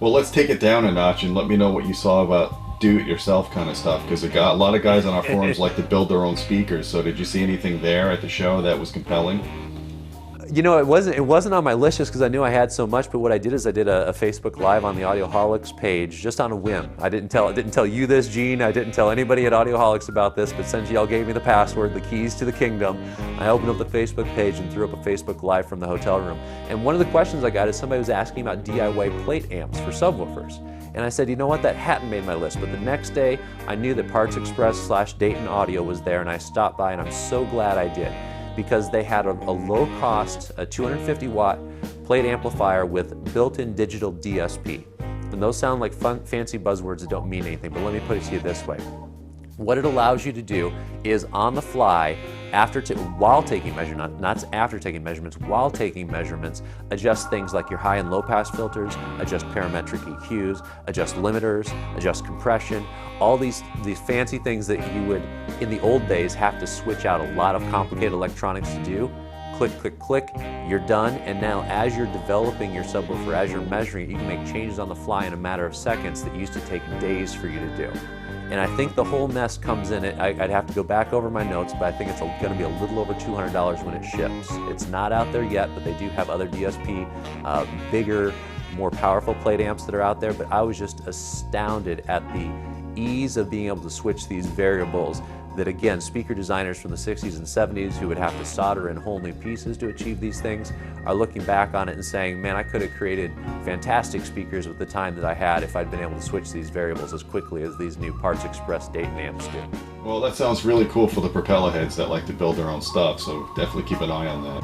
Well, let's take it down a notch and let me know what you saw about do-it-yourself kind of stuff, because a lot of guys on our forums like to build their own speakers. So did you see anything there at the show that was compelling? You know, it wasn't on my list just because I knew I had so much. But what I did is I did a Facebook Live on the Audioholics page just on a whim. I didn't tell you this, Gene. I didn't tell anybody at Audioholics about this. But since y'all gave me the password, the keys to the kingdom, I opened up the Facebook page and threw up a Facebook Live from the hotel room. And one of the questions I got is somebody was asking about DIY plate amps for subwoofers. And I said, you know what, that hadn't made my list. But the next day, I knew that Parts Express / Dayton Audio was there, and I stopped by, and I'm so glad I did, because they had a low-cost, a 250-watt plate amplifier with built-in digital DSP. And those sound like fancy buzzwords that don't mean anything, but let me put it to you this way. What it allows you to do is on the fly, while taking measurements, not after taking measurements, while taking measurements, adjust things like your high and low pass filters, adjust parametric EQs, adjust limiters, adjust compression, all these fancy things that you would, in the old days, have to switch out a lot of complicated electronics to do. Click, click, click, you're done. And now as you're developing your subwoofer, as you're measuring it, you can make changes on the fly in a matter of seconds that used to take days for you to do. And I think the whole mess comes in it. I'd have to go back over my notes, but I think it's going to be a little over $200 when it ships. It's not out there yet, but they do have other DSP, bigger, more powerful plate amps that are out there. But I was just astounded at the ease of being able to switch these variables that, again, speaker designers from the 60s and 70s who would have to solder in whole new pieces to achieve these things are looking back on it and saying, man, I could have created fantastic speakers with the time that I had if I'd been able to switch these variables as quickly as these new Parts Express Dayton amps do. Well, that sounds really cool for the propeller heads that like to build their own stuff, so definitely keep an eye on that.